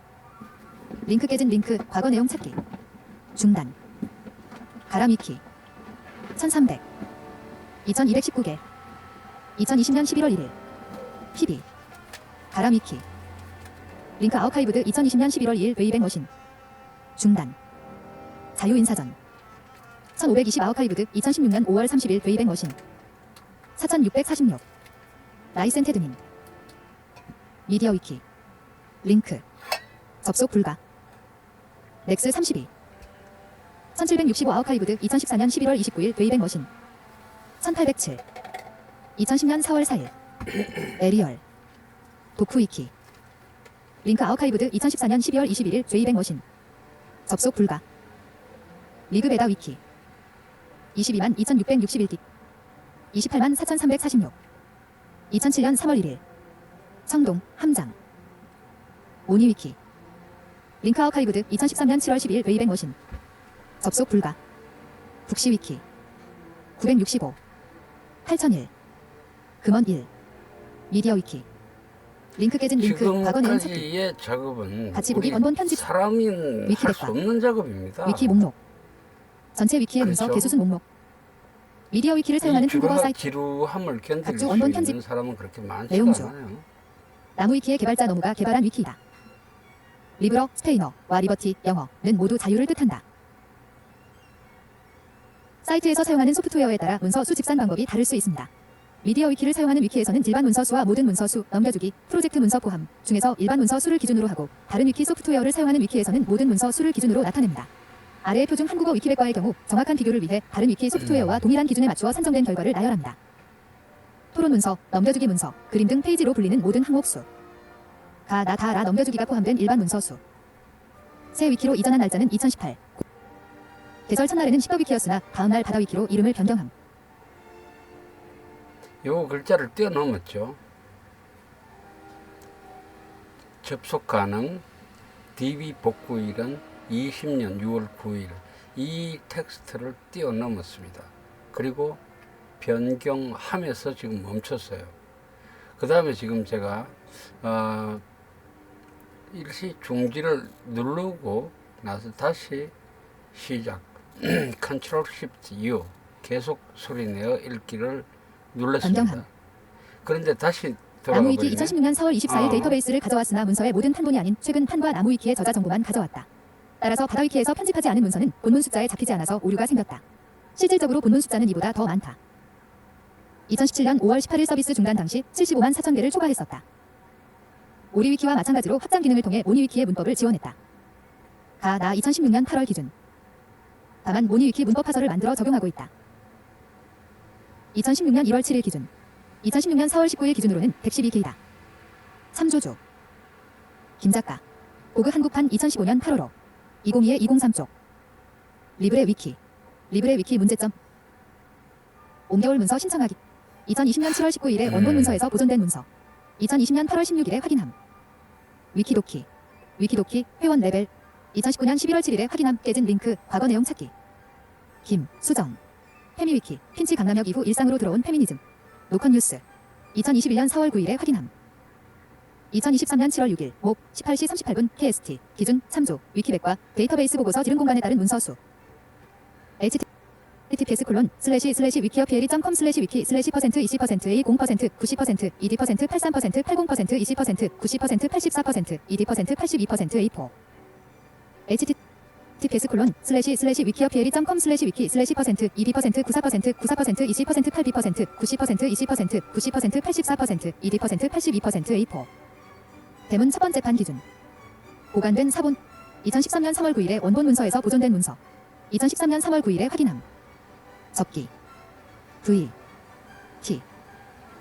링크 깨진 링크 과거 내용 찾기 중단 가람 위키 1300 2219개 2020년 11월 1일 PB 가람 위키 링크 아우카이브드 2020년 11월 2일 웨이백 머신 중단 자유인사전 1520 아우카이브드 2016년 5월 30일 웨이백 머신 4646 라이센테드님 미디어 위키 링크 접속 불가 넥스 32 1765 아우카이브드 2014년 11월 29일 웨이백 머신 1807 2010년 4월 4일 에리얼 도쿠 위키 링크 아우카이브드 2014년 12월 21일 웨이백 머신 접속 불가 리그베다 위키 22만 2661디 28만 4346 2007년 3월 1일 청동 함장 오니 위키 링크 아우카이브드 2013년 7월 12일 웨이백 머신 접속 불가 북시 위키 965 8001 금원 1 미디어 위키 링크 깨진 링크 과거 내용 찾기 지금까지의 작업은 같이 보기 우리 원본 편집 사람이 할 위키 수 백과 없는 작업입니다. 위키 목록 전체 위키의 문서 그렇죠. 개수순 목록 미디어 위키를 사용하는 한국어 사이트 지루함을 견딜 각종 수 원본 있는 편집 사람은 그렇게 많지 내용조 않아요. 나무 위키의 개발자 너무가 개발한 위키이다. 리브러, 스페인어와 리버티, 영어는 모두 자유를 뜻한다. 사이트에서 사용하는 소프트웨어에 따라 문서 수 집산 방법이 다를 수 있습니다. 미디어 위키를 사용하는 위키에서는 일반 문서 수와 모든 문서 수, 넘겨주기, 프로젝트 문서 포함 중에서 일반 문서 수를 기준으로 하고 다른 위키 소프트웨어를 사용하는 위키에서는 모든 문서 수를 기준으로 나타냅니다. 아래의 표준 한국어 위키백과의 경우 정확한 비교를 위해 다른 위키 소프트웨어와 동일한 기준에 맞추어 산정된 결과를 나열합니다. 토론 문서, 넘겨주기 문서, 그림 등 페이지로 불리는 모든 항목 수. 가, 나, 다, 라 넘겨주기가 포함된 일반 문서 수. 새 위키로 이전한 날짜는 2018. 개설 첫날에는 십덕 위키였으나 다음날 바다 위키로 이름을 변경함. 요 글자를 뛰어넘었죠. 접속 가능 DB 복구일은 20년 6월 9일 이 텍스트를 뛰어넘었습니다. 그리고 변경하면서 지금 멈췄어요. 그 다음에 지금 제가 일시 중지를 누르고 나서 다시 시작 컨트롤 쉬프트 U 계속 소리내어 읽기를 눌렀습니다. 변경함. 그런데 다시 돌아가 나무 위키 버리네. 2016년 4월 24일 데이터베이스를 가져왔으나 문서의 모든 판본이 아닌 최근 판과 나무 위키의 저자 정보만 가져왔다. 따라서 바다 위키에서 편집하지 않은 문서는 본문 숫자에 잡히지 않아서 오류가 생겼다. 실질적으로 본문 숫자는 이보다 더 많다. 2017년 5월 18일 서비스 중단 당시 75만 4천 개를 초과했었다. 오리 위키와 마찬가지로 확장 기능을 통해 모니 위키의 문법을 지원했다. 가, 나 2016년 8월 기준. 다만 모니 위키 문법 파설을 만들어 적용하고 있다. 2016년 1월 7일 기준. 2016년 4월 19일 기준으로는 112개이다. 3조조. 김작가. 고그 한국판 2015년 8월호. 2022에 203쪽. 리브레 위키. 리브레 위키 문제점. 옮겨올 문서 신청하기. 2020년 7월 19일에 원본 문서에서 보존된 문서. 2020년 8월 16일에 확인함. 위키도키. 위키도키 회원 레벨. 2019년 11월 7일에 확인함. 깨진 링크 과거 내용 찾기. 김, 수정. 페미위키. 핀치 강남역 이후 일상으로 들어온 페미니즘. 노컨 뉴스. 2021년 4월 9일에 확인함. 2023년 7월 6일 목 18시 38분 KST 기준 3조 위키백과 데이터베이스 보고서 지름 공간에 따른 문서수. https://wikiopl.com/wiki/wiki/%20%a 0% 90% ed% 83% 80% 20% 90% 84% ed% 82% a4 https://wikiopl.com/wiki/% ed% 94% 94% 20% 8b% 90% 20% 90% 84% ed% 82% a4 대문 첫 번째 판 기준. 보관된 사본. 2013년 3월 9일에 원본 문서에서 보존된 문서. 2013년 3월 9일에 확인함. 접기. V. T.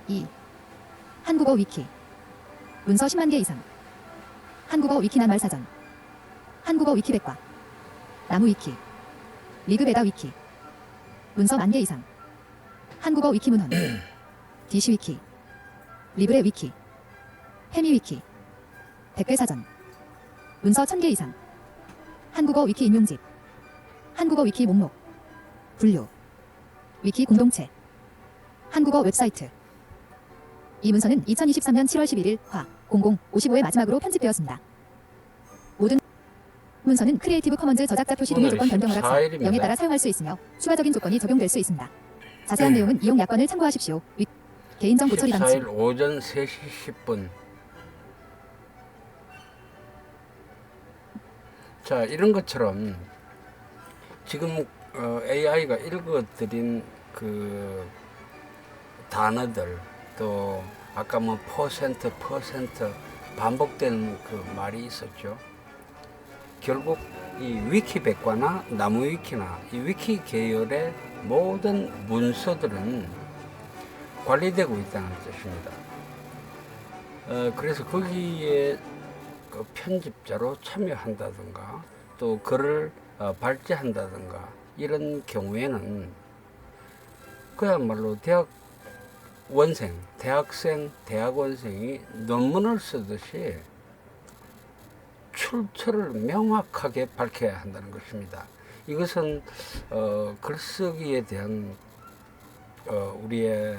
E. 한국어 위키. 문서 10만 개 이상. 한국어 위키낱말 사전. 한국어 위키백과. 나무 위키. 리그베다 위키. 문서 1000개 이상. 한국어 위키 문헌. DC 위키. 리브레 위키. 해미 위키. 댓글 사전. 문서 1000개 이상. 한국어 위키 인용집. 한국어 위키 목록. 분류. 위키 공동체. 한국어 웹사이트. 이 문서는 2023년 7월 11일 화 00:55에 마지막으로 편집되었습니다. 모든 문서는 크리에이티브 커먼즈 저작자 표시 동의 조건 변경 허락사 14일입니다. 0에 따라 사용할 수 있으며 추가적인 조건이 적용될 수 있습니다. 자세한 내용은 이용 약관을 참고하십시오. 개인정보 처리 방침. 14일 오전 3시 10분. 자, 이런 것처럼 지금 AI가 읽어드린 그 단어들, 또 아까 뭐 퍼센트 반복되는 그 말이 있었죠. 결국 이 위키백과나 나무위키나 이 위키 계열의 모든 문서들은 관리되고 있다는 뜻입니다. 그래서 거기에 그 편집자로 참여한다든가 또 글을 발제한다든가 이런 경우에는 그야말로 대학생, 대학원생이 논문을 쓰듯이 출처를 명확하게 밝혀야 한다는 것입니다. 이것은 글쓰기에 대한 우리의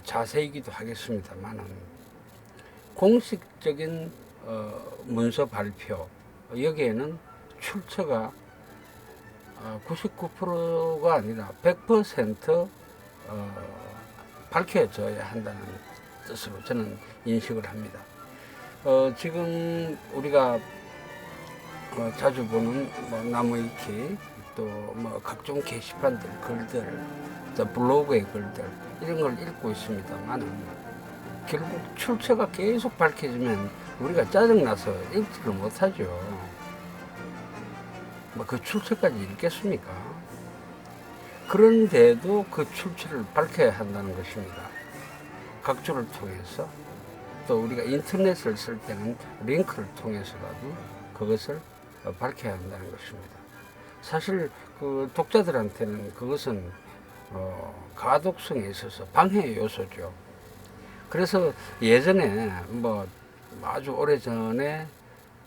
자세이기도 하겠습니다만 공식적인 문서 발표 여기에는 출처가 99%가 아니라 100% 밝혀져야 한다는 뜻으로 저는 인식을 합니다. 지금 우리가 자주 보는 뭐 나무위키 또 뭐 각종 게시판들 글들 또 블로그의 글들 이런 걸 읽고 있습니다만 결국 출처가 계속 밝혀지면 우리가 짜증나서 읽지를 못하죠. 뭐 그 출처까지 읽겠습니까? 그런데도 그 출처를 밝혀야 한다는 것입니다. 각주를 통해서 또 우리가 인터넷을 쓸 때는 링크를 통해서라도 그것을 밝혀야 한다는 것입니다. 사실 그 독자들한테는 그것은 가독성에 있어서 방해 요소죠. 그래서 예전에 뭐 아주 오래전에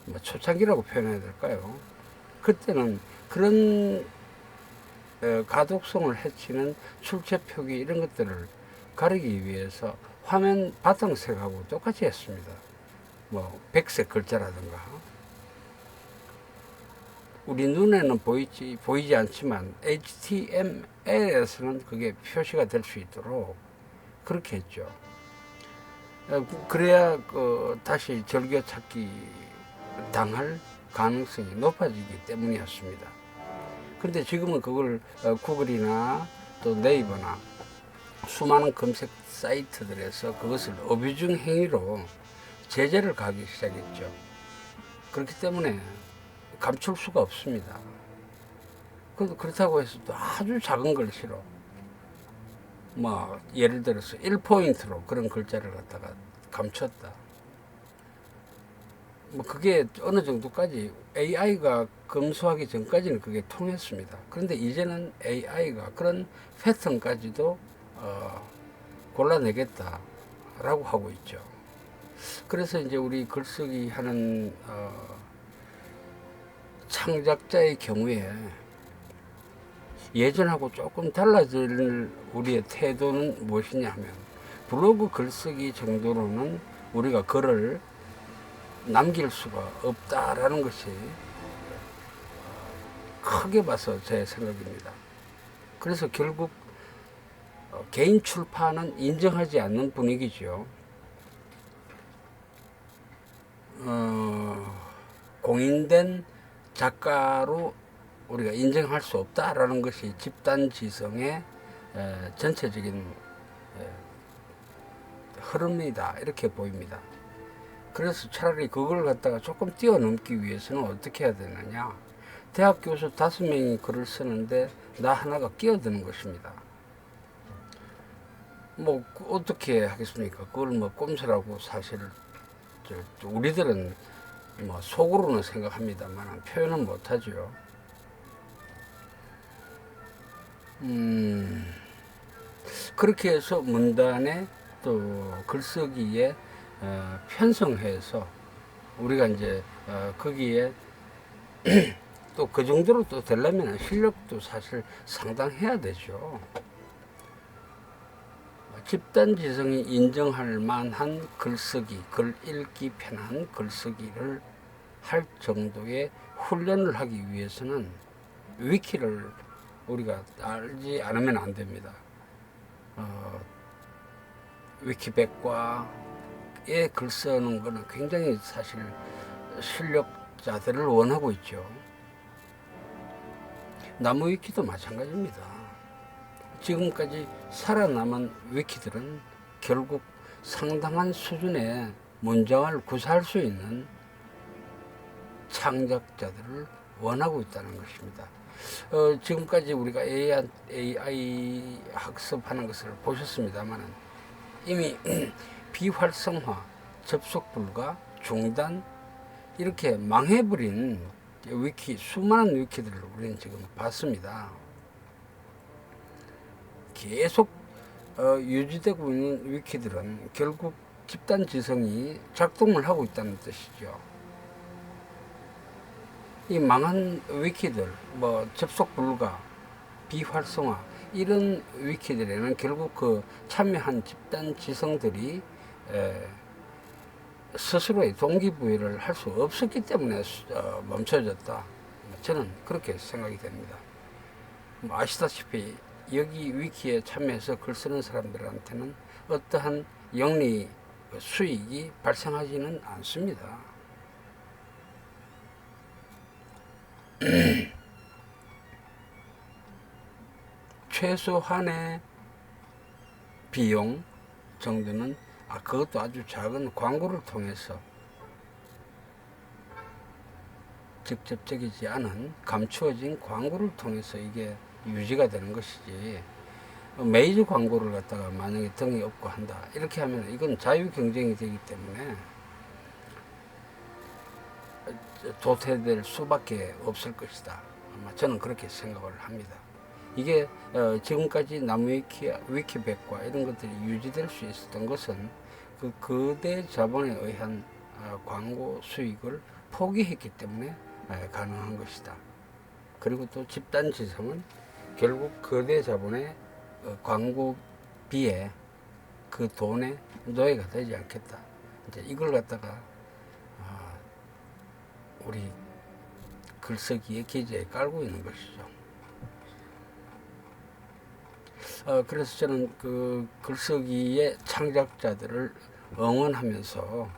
뭐 초창기라고 표현해야 될까요? 그때는 그런 가독성을 해치는 출처 표기 이런 것들을 가리기 위해서 화면 바탕색하고 똑같이 했습니다. 뭐 백색 글자라든가 우리 눈에는 보이지 않지만 HTML에서는 그게 표시가 될 수 있도록 그렇게 했죠. 그래야 다시 즐겨찾기 당할 가능성이 높아지기 때문이었습니다. 근데 지금은 그걸 구글이나 또 네이버나 수많은 검색 사이트들에서 그것을 어뷰징 행위로 제재를 가기 시작했죠. 그렇기 때문에 감출 수가 없습니다. 그렇다고 해서 또 아주 작은 글씨로 뭐 예를 들어서 1포인트로 그런 글자를 갖다가 감췄다. 뭐 그게 어느 정도까지 AI가 검수하기 전까지는 그게 통했습니다. 그런데 이제는 AI가 그런 패턴까지도 골라내겠다라고 하고 있죠. 그래서 이제 우리 글쓰기 하는 창작자의 경우에 예전하고 조금 달라질 우리의 태도는 무엇이냐 하면 블로그 글쓰기 정도로는 우리가 글을 남길 수가 없다라는 것이 크게 봐서 제 생각입니다. 그래서 결국 개인 출판은 인정하지 않는 분위기죠. 공인된 작가로 우리가 인정할 수 없다라는 것이 집단지성의 전체적인 흐름이다 이렇게 보입니다. 그래서 차라리 그걸 갖다가 조금 뛰어넘기 위해서는 어떻게 해야 되느냐, 대학 교수 5명이 글을 쓰는데 나 하나가 끼어드는 것입니다. 뭐 어떻게 하겠습니까? 그걸 뭐 꼼수라고 사실 우리들은 뭐 속으로는 생각합니다만 표현은 못하죠. 그렇게 해서 문단에 또 글쓰기에 편성해서 우리가 이제 거기에 또 그 정도로 또 되려면 실력도 사실 상당해야 되죠. 집단지성이 인정할 만한 글쓰기, 글 읽기 편한 글쓰기를 할 정도의 훈련을 하기 위해서는 위키를 우리가 알지 않으면 안 됩니다. 위키백과에 글 쓰는 거는 굉장히 사실 실력자들을 원하고 있죠. 나무 위키도 마찬가지입니다. 지금까지 살아남은 위키들은 결국 상당한 수준의 문장을 구사할 수 있는 창작자들을 원하고 있다는 것입니다. 지금까지 우리가 AI 학습하는 것을 보셨습니다만 이미 비활성화, 접속 불가, 중단 이렇게 망해버린 위키, 수많은 위키들을 우리는 지금 봤습니다. 계속 유지되고 있는 위키들은 결국 집단 지성이 작동을 하고 있다는 뜻이죠. 이 망한 위키들, 뭐 접속 불가, 비활성화 이런 위키들에는 결국 그 참여한 집단 지성들이 스스로의 동기부여를 할 수 없었기 때문에 멈춰졌다. 저는 그렇게 생각이 됩니다. 뭐 아시다시피 여기 위키에 참여해서 글 쓰는 사람들한테는 어떠한 영리 수익이 발생하지는 않습니다. 최소한의 비용 정도는 그것도 아주 작은 광고를 통해서 직접적이지 않은 감추어진 광고를 통해서 이게 유지가 되는 것이지, 메이저 광고를 갖다가 만약에 등에 업고 한다 이렇게 하면 이건 자유 경쟁이 되기 때문에 도태될 수밖에 없을 것이다. 아마 저는 그렇게 생각을 합니다. 이게 지금까지 나무 위키백과 이런 것들이 유지될 수 있었던 것은 그 거대 자본에 의한 광고 수익을 포기했기 때문에 가능한 것이다. 그리고 또 집단 지성은 결국 거대 자본의 광고비에 그 돈의 노예가 되지 않겠다. 이제 이걸 갖다가 우리 글쓰기의 기저에 깔고 있는 것이죠. 그래서 저는 그 글쓰기의 창작자들을 응원하면서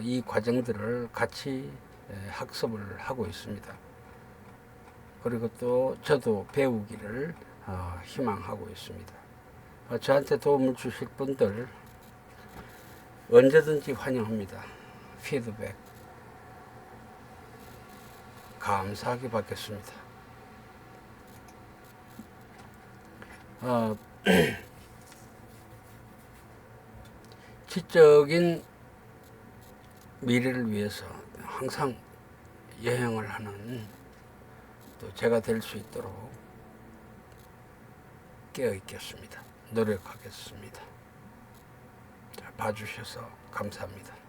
이 과정들을 같이 학습을 하고 있습니다. 그리고 또 저도 배우기를 희망하고 있습니다. 저한테 도움을 주실 분들 언제든지 환영합니다. 피드백 감사하게 받겠습니다. 지적인 미래를 위해서 항상 여행을 하는 또 제가 될 수 있도록 깨어 있겠습니다. 노력하겠습니다. 잘 봐주셔서 감사합니다.